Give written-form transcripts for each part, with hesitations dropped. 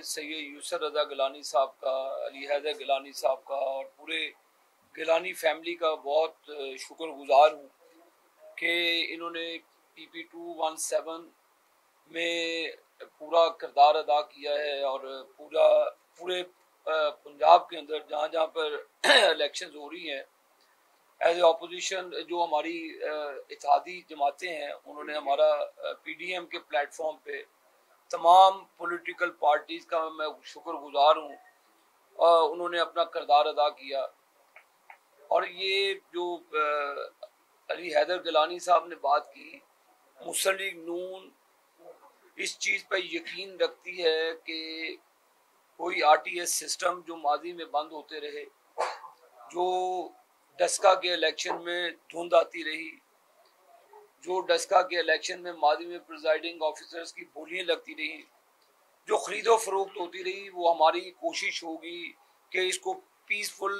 सैयद यूसुफ रज़ा गिलानी साहब का, अली हैदर गिलानी साहब का और पूरे गिलानी फैमिली का बहुत शुक्रगुजार हूँ कि इन्होंने PP217 में पूरा किरदार अदा किया है और पूरे पंजाब के अंदर जहाँ जहाँ पर इलेक्शंस हो रही हैं एज ए अपोजिशन जो हमारी इत्तेहादी जमातें हैं, उन्होंने हमारा PDM के प्लेटफॉर्म पे तमाम पॉलिटिकल पार्टीज़ का मैं शुक्रगुजार हूँ। उन्होंने अपना किरदार अदा किया और ये जो अली हैदर गिलानी साहब ने बात की, मुस्लिम लीग नून इस चीज़ पर यकीन रखती है कि कोई RTS सिस्टम जो माजी में बंद होते रहे, जो डस्का के इलेक्शन में धुंध आती रही, जो डस्का के इलेक्शन में माजी में प्रिजाइडिंग ऑफिसर्स की बोलियां लगती रही, जो खरीदो फरोख्त होती रही, वो हमारी कोशिश होगी कि इसको पीसफुल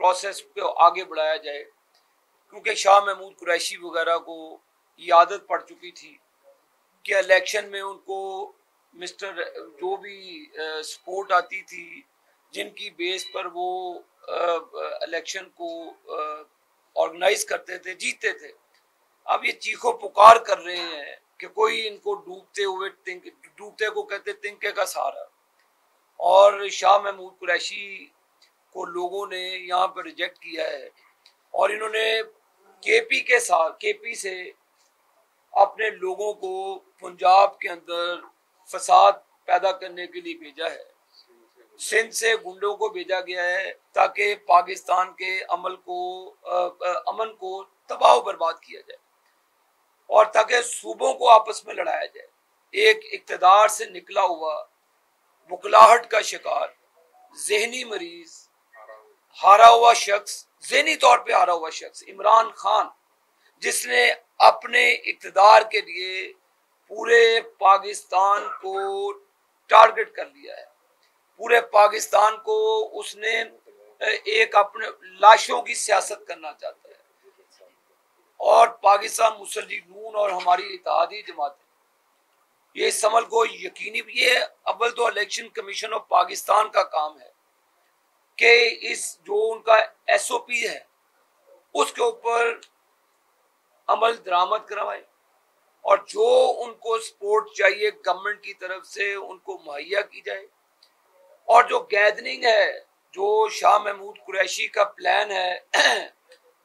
प्रोसेस पे आगे बढ़ाया जाए। क्योंकि शाह महमूद कुरैशी वगैरह को ये आदत पड़ चुकी थी कि इलेक्शन में उनको मिस्टर जो भी सपोर्ट आती थी, जिनकी बेस पर वो इलेक्शन को ऑर्गेनाइज करते थे, जीतते थे। अब ये चीखो पुकार कर रहे हैं कि कोई इनको डूबते को कहते तिनके का सहारा, और शाह महमूद कुरैशी को लोगों ने यहाँ पर रिजेक्ट किया है और इन्होंने KP से अपने लोगों को पंजाब के अंदर फसाद पैदा करने के लिए भेजा है। सिंध से गुंडों को भेजा गया है ताकि पाकिस्तान के अमन को तबाह बर्बाद किया जाए और ताकि सूबों को आपस में लड़ाया जाए। एक इक्तदार से निकला हुआ, बुखलाहट का शिकार, जहनी मरीज, हारा हुआ शख्स, ज़हनी तौर पे हारा हुआ शख्स इमरान खान, जिसने अपने इक्तदार के लिए पूरे पाकिस्तान को टारगेट कर लिया है। पूरे पाकिस्तान को उसने एक अपने लाशों की सियासत करना चाहता है और पाकिस्तान मुस्लिम लीग नून और हमारी इत्तेहादी जमातें ये इस अमल को यकीनी, ये अव्वल तो इलेक्शन कमीशन ऑफ पाकिस्तान का काम है कि इस जो उनका SOP है उसके ऊपर अमल दरामद करवाए और जो उनको सपोर्ट चाहिए गवर्नमेंट की तरफ से उनको मुहैया की जाए। और जो गैदरिंग है, जो शाह महमूद कुरैशी का प्लान है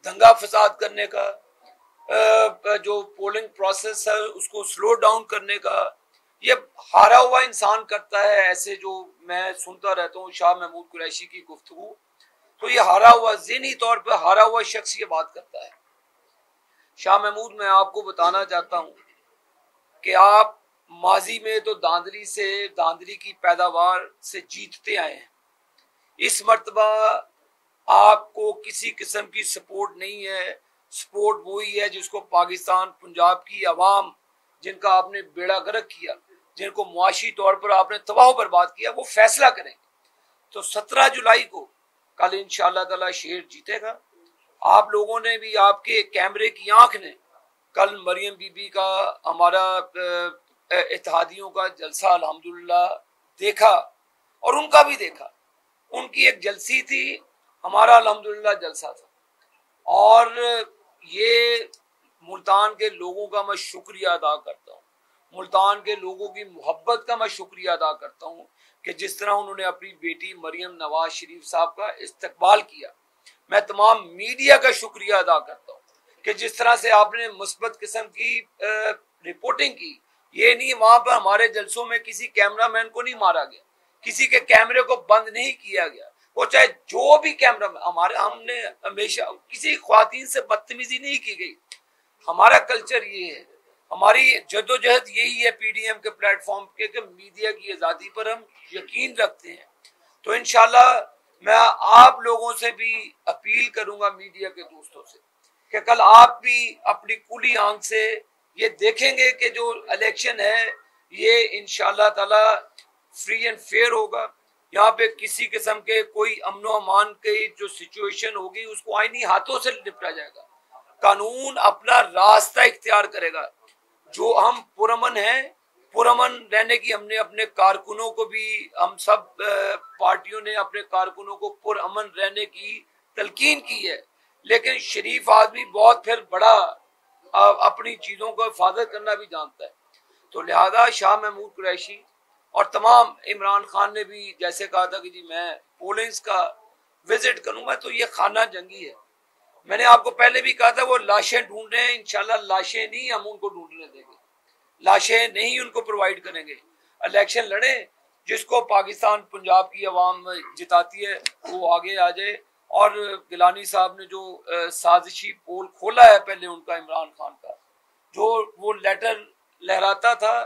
दंगा फसाद करने का, जो पोलिंग प्रोसेस है उसको स्लो डाउन करने का, ये हारा हुआ इंसान करता है। ऐसे जो मैं सुनता रहता हूँ शाह महमूद कुरैशी की गुफ्तगू, तो ये हारा हुआ, ज़हनी तौर पर हारा हुआ शख्स ये बात करता है। शाह महमूद, मैं आपको बताना चाहता हूँ कि आप माजी में तो धांधली की पैदावार से जीतते आए हैं। इस मर्तबा आपको किसी किस्म की सपोर्ट नहीं है। सपोर्ट वही है जिसको पाकिस्तान पंजाब की आवाम, जिनका आपने बेड़ा गर्क किया, जिनको मुआशी तौर पर आपने तबाह बर्बाद किया, वो फैसला करेंगे। तो 17 जुलाई को कल इंशाअल्लाह ताला शेर जीतेगा। आप लोगों ने भी, आपके कैमरे की आंख ने कल मरियम बीबी का, हमारा इत्तेहादियों का जलसा अल्हम्दुलिल्लाह देखा और उनका भी देखा। उनकी एक जलसी थी, हमारा अल्हम्दुलिल्लाह जलसा था। और ये मुल्तान के लोगों का मैं शुक्रिया अदा करता हूँ, मुल्तान के लोगों की मोहब्बत का मैं शुक्रिया अदा करता हूँ कि जिस तरह उन्होंने अपनी बेटी मरियम नवाज शरीफ साहब का इस्तकबाल किया। मैं तमाम मीडिया का शुक्रिया अदा करता हूँ कि जिस तरह से आपने मुस्बत किस्म की रिपोर्टिंग की। ये नहीं, वहां पर हमारे जलसों में किसी कैमरामैन को नहीं मारा गया, किसी के कैमरे को बंद नहीं किया गया, वो चाहे जो भी कैमरा, हमने हमेशा किसी ख्वातीन से बदतमीजी नहीं की गई। हमारा कल्चर ये है, हमारी जद्दोजहद यही है PDM के प्लेटफॉर्म के कि मीडिया की आज़ादी पर हम यकीन रखते हैं। तो इंशाल्लाह मैं आप लोगों से भी अपील करूंगा, मीडिया के दोस्तों से, कि कल आप भी अपनी खुली आंख से ये देखेंगे कि जो इलेक्शन है ये इंशाल्लाह ताला फ्री एंड फेयर होगा। यहाँ पे किसी किस्म के कोई अमन व अमान की जो सिचुएशन होगी उसको आईनी हाथों से निपटा जाएगा। कानून अपना रास्ता इख्तियार करेगा। जो हम पुरअमन हैं, पुरअमन रहने की हमने अपने कारकुनों को भी, हम सब पार्टियों ने अपने कारकुनों को पुरअमन रहने की तलकीन की है। लेकिन शरीफ आदमी बहुत फिर बड़ा अपनी चीज़ों को हिफाजत करना भी जानता है। तो लिहाजा शाह महमूद कुरैशी और तमाम, इमरान खान ने भी जैसे कहा था कि जी मैं पोलिंग्स का विजिट करूंगा, तो ये खाना जंगी है। मैंने आपको पहले भी कहा था वो लाशें ढूंढ रहे हैं, इंशाल्लाह लाशें नहीं हम उनको ढूंढने देंगे, लाशें नहीं उनको प्रोवाइड करेंगे। इलेक्शन लड़े, जिसको पाकिस्तान पंजाब की आवाम जिताती है वो आगे आ जाए। और गिलानी साहब ने जो साजिशी पोल खोला है पहले उनका, इमरान खान का जो वो लेटर लहराता था,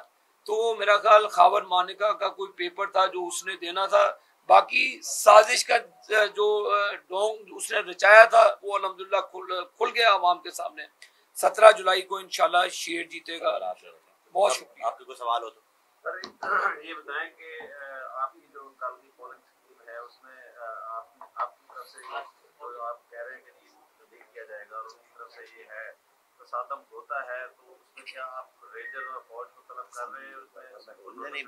तो मेरा ख्याल खावर मानिका का कोई पेपर था जो उसने देना था। बाकी साजिश का जो ढोंग उसने रचाया था वो अल्हम्दुलिल्लाह खुल गया आवाम के सामने। 17 जुलाई को इंशाल्लाह शेर जीतेगा। बहुत शुक्रिया। आपके कोई सवाल हो तो सर ये बताएं कि आपकी जो कल की पोलिंग स्कीम है उसमें आपकी तरफ से जो आप कह रहे हैं कि डील किया जाएगा और उनकी तरफ से ये है तसादम होता है, तो उसमें क्या आप रेंजर और फौज को तलब कर रहे हैं? उसमें नहीं,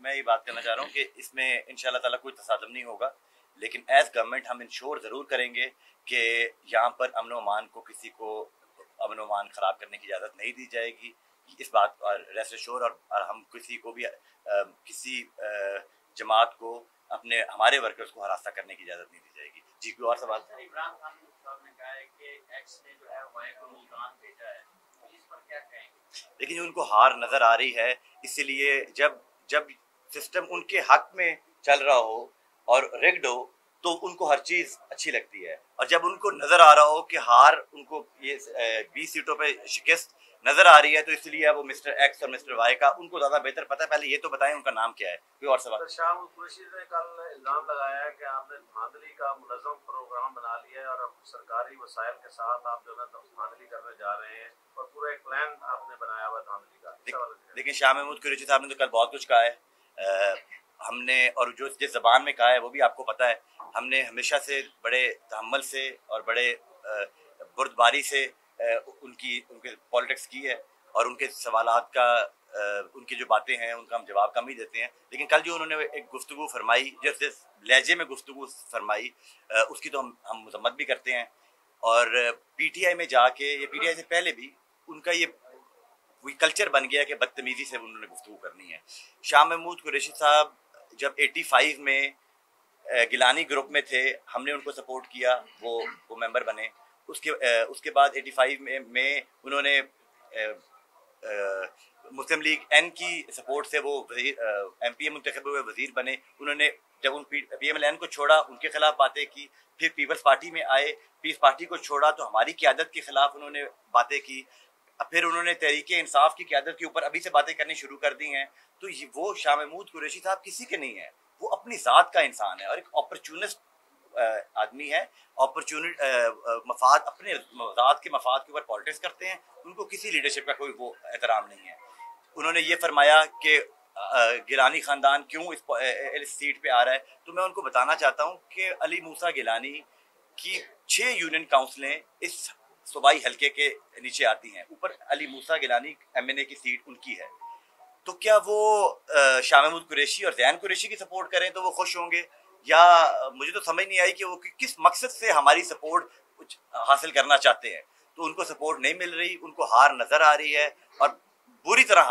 मैं ये बात करना चाह रहा हूँ कि इसमें इंशाल्लाह ताला कोई तसादम नहीं होगा, लेकिन एज गवर्नमेंट हम इंश्योर ज़रूर करेंगे कि यहाँ पर अमन व अमान को, किसी को अमन व अमान ख़राब करने की इजाज़त नहीं दी जाएगी। इस बात पर रेस्ट एश्योर। और हम किसी को भी किसी जमात को अपने हमारे वर्कर्स को हरासा करने की इजाज़त नहीं दी जाएगी। जी कोई और सवाल? इमरान खान साहब ने कहा है कि एक्स ने जो है वाई को मुल्तान भेजा है, इस पर क्या कहेंगे? लेकिन उनको हार नज़र आ रही है, इसीलिए जब सिस्टम उनके हक में चल रहा हो और रिग्ड हो तो उनको हर चीज़ अच्छी लगती है। और जब उनको नज़र आ रहा हो कि हार, उनको ये 20 सीटों पे शिकस्त नज़र आ रही है, तो इसलिए वो मिस्टर एक्स और मिस्टर वाई का उनको ज़्यादा बेहतर पता है। पहले ये तो बताएं उनका नाम क्या है। कोई और सवाल? शाह कुरैशी ने कल इल्जाम लगाया है कि आपने धांधली का मुनज़्ज़म प्रोग्राम बना लिया है और अब सरकारी वसाइल के साथ आप जो है धांधली करने जा रहे हैं और पूरा एक प्लान आपने बनाया हुआ धांधली का। लेकिन शाह महमूद कुरैशी साहब ने तो कल बहुत कुछ कहा है। हमने, और जो जिस ज़बान में कहा है वो भी आपको पता है, हमने हमेशा से बड़े तहम्मुल से और बड़े बुर्दबारी से उनके पॉलिटिक्स की है और उनके सवालात का, उनकी जो बातें हैं उनका हम जवाब कम ही देते हैं। लेकिन कल जो उन्होंने एक गुफ्तगू फरमाई, जिस लहजे में गुफ्तगू फरमाई, उसकी तो हम मजम्मत भी करते हैं। और पीटीआई में जाके, ये पीटीआई से पहले भी उनका ये कल्चर बन गया कि बदतमीजी से उन्होंने गुफ्तगू करनी है। शाह महमूद कुरैशी साहब जब 85 में गिलानी ग्रुप में थे, हमने उनको सपोर्ट किया, वो मेंबर बने। उसके बाद 85 में उन्होंने मुस्लिम लीग एन की सपोर्ट से वो एमपीए मुंतखब हुए, वजीर बने। उन्होंने जब उन पीएमएल को छोड़ा, उनके खिलाफ बातें की, फिर पीपल्स पार्टी में आए, पीपल्स पार्टी को छोड़ा तो हमारी क़यादत के खिलाफ उन्होंने बातें की। फिर उन्होंने तहरीके इंसाफ की क़यादत के ऊपर अभी से बातें करनी शुरू कर दी हैं। तो वो शाह महमूद कुरैशी साहब किसी के नहीं है, वो अपनी ज़ात का इंसान है और एक अपॉर्चुनिस्ट आदमी है। मफाद, अपने ज़ात के मफाद के ऊपर पॉलिटिक्स करते हैं। उनको किसी लीडरशिप का कोई वो एहतराम नहीं है। उन्होंने ये फरमाया कि गिलानी ख़ानदान क्यों इस सीट पे आ रहा है, तो मैं उनको बताना चाहता हूँ कि अली मूसा गिलानी की 6 यूनियन काउंसिलें इस सूबाई हल्के के नीचे आती हैं। ऊपर अली मूसा गिलानी एमएनए की सीट उनकी है। तो क्या वो शाह महमूद कुरैशी और ज़ैन कुरैशी की सपोर्ट करें तो वो खुश होंगे, या मुझे तो समझ नहीं आई कि वो किस मकसद से हमारी सपोर्ट कुछ हासिल करना चाहते हैं। तो उनको सपोर्ट नहीं मिल रही, उनको हार नज़र आ रही है और बुरी तरह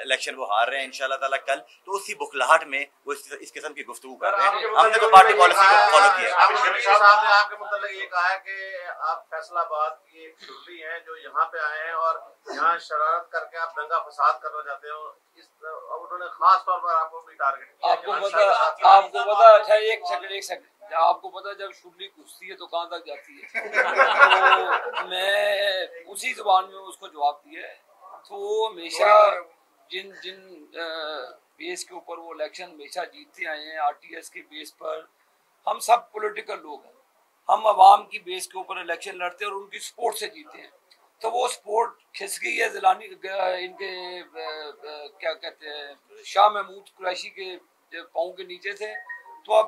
इलेक्शन वो हार रहे हैं इंशाल्लाह ताला कल। तो उसी बुखलाहट में वो इस किस्म की गुफ्तगू कर रहे हैं। हमने तो पार्टी पॉलिसी को फॉलो किया। आपके मतलब ये कहा है कि आप फैसलाबाद की एक शुर्री हैं जो यहाँ पे आए हैं और यहाँ शरारत करके आप दंगा फसाद करना चाहते हो। उन्होंने खास तौर पर आपको भी टारगेट किया। आपको पता अच्छा, एक सेकंड, आपको पता जब शुर्री घुसती है तो कहाँ तक जाती है। तो मैं उसी जुबान में उसको जवाब दिया है। तो हमेशा जिन बेस के ऊपर वो इलेक्शन हमेशा जीतते आए हैं, आरटीएस के बेस पर, हम सब पॉलिटिकल लोग हैं, हम अवाम की बेस के ऊपर इलेक्शन लड़ते हैं और उनकी सपोर्ट से जीते हैं। तो वो सपोर्ट खिस गई है जिलानी इनके क्या कहते हैं, शाह महमूद कुरैशी के पाँव के नीचे से। तो अब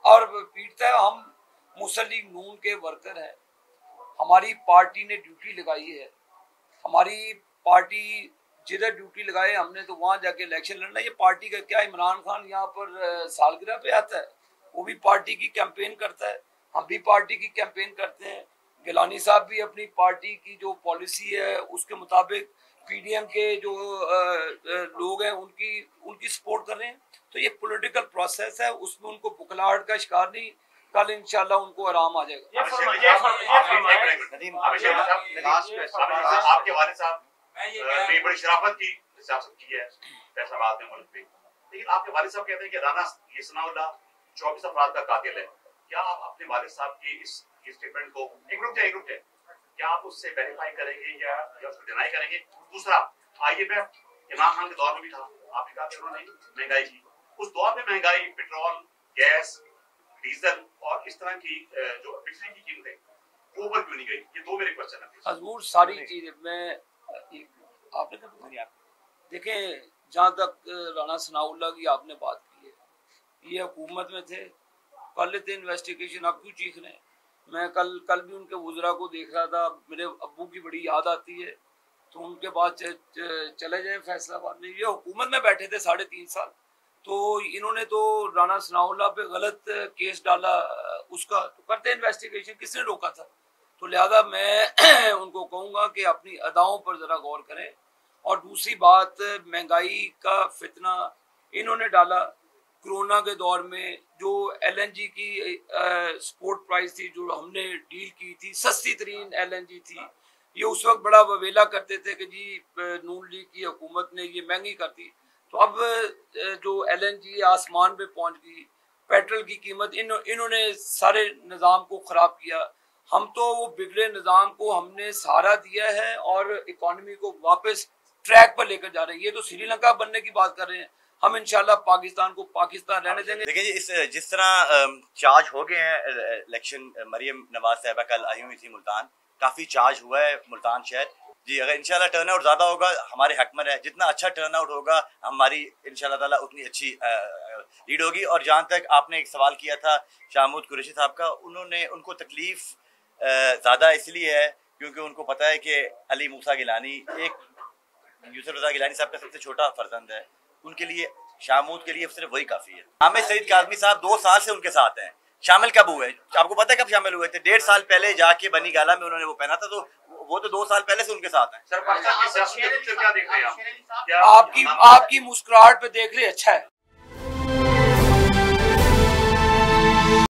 और पीटता है। हम मुस्लिम लीग नून के वर्कर हैं, हमारी पार्टी ने ड्यूटी लगाई है, हमारी पार्टी जिधर ड्यूटी लगाए हमने तो वहां जाके इलेक्शन लड़ना। ये पार्टी का क्या, इमरान खान यहाँ पर सालगिरह पे आता है, वो भी पार्टी की कैंपेन करता है, हम भी पार्टी की कैंपेन करते हैं। गिलानी साहब भी अपनी पार्टी की जो पॉलिसी है उसके मुताबिक पीडीएम के जो लोग हैं उनकी सपोर्ट कर रहे हैं। तो ये पॉलिटिकल प्रोसेस है, उसमें उनको बुखलाहट का शिकार नहीं, कल इंशाल्लाह उनको आराम आ जाएगा। आपके वालिद साहब ने बड़ी शराफत की सियासत की है फैसलाबाद में, मुल्क में, लेकिन आपके वालिद साहब कहते हैं कि राना सनाउल्लाह 24 अफराद का कातिल है। क्या आप अपने वालिद साहब की इस स्टेटमेंट को एक रुक जाए क्या आप उससे वेरीफाई करेंगे या उसको डिनाई करेंगे? दूसरा, IMF इमरान खान के दौर में भी था, आपने कहा कि उन्होंने महंगाई की, उस दौर में महंगाई पेट्रोल, गैस, डीजल और इस तरह की जो बिजली की कीमतें ऊपर क्यों नहीं गई? ये दो मेरे क्वेश्चन है। हजूर सारी चीजें मैं आपने देखें, जहाँ तक राना सनाउल्लाह की आपने बात की है, ये हुकूमत में थे, कर लेते इन्वेस्टिगेशन, आप क्यों चीख रहे हैं? मैं कल भी उनके वुज़रा को देख रहा था, मेरे अब्बू की बड़ी याद आती है, तो उनके बाद चले जाए फैसलाबाद में। ये हुकूमत में बैठे थे 3.5 साल, तो इन्होंने तो राना सनाउल्लाह पे गलत केस डाला, उसका तो करते इन्वेस्टिगेशन, किसने रोका था? तो लिहाजा मैं उनको कहूँगा कि अपनी अदाओं पर ज़रा गौर करें। और दूसरी बात, महंगाई का फितना इन्होंने डाला कोरोना के दौर में, जो LNG की सपोर्ट प्राइस थी जो हमने डील की थी, सस्ती तरीन LNG थी, ये उस वक्त बड़ा ववेला करते थे कि जी नून लीग की हुकूमत ने ये महंगी कर दी। तो अब जो LNG आसमान पे पहुंच गई, पेट्रोल की कीमत, इन्होंने सारे निज़ाम को ख़राब किया। हम तो वो बिगड़े निज़ाम को हमने सहारा दिया है और इकॉनमी को वापस ट्रैक पर लेकर जा रहे हैं। ये तो श्रीलंका बनने की बात कर रहे हैं, हम इंशाल्लाह पाकिस्तान को पाकिस्तान रहने देंगे। देखिए जी, जिस तरह चार्ज हो गए हैं इलेक्शन, मरियम नवाज साहिबा कल आई हुई थी मुल्तान, काफ़ी चार्ज हुआ है मुल्तान शहर जी। अगर इंशाल्लाह टर्न आउट ज़्यादा होगा हमारे हक में है, जितना अच्छा टर्न आउट होगा हमारी इंशाल्लाह ताला उतनी अच्छी लीड होगी। और जहाँ तक आपने एक सवाल किया था शाहमूद कुरैशी साहब का, उनको तकलीफ ज़्यादा इसलिए है क्योंकि उनको पता है कि अली मूसा गिलानी यूसुफ रज़ा गिलानी साहब का सबसे छोटा फर्जंद है, उनके लिए शाहमूद के लिए सिर्फ वही काफ़ी है। हामिद सईद काज़मी साहब 2 साल से उनके साथ हैं। शामिल कब हुए, आपको पता है कब शामिल हुए थे? 1.5 साल पहले जाके बनी गाला में उन्होंने वो पहना था, तो वो तो 2 साल पहले से उनके साथ हैं। सर, पाकिस्तान की सियासत क्या देख रहे हैं आप? आपकी मुस्कुराहट पे देख रहे, अच्छा है।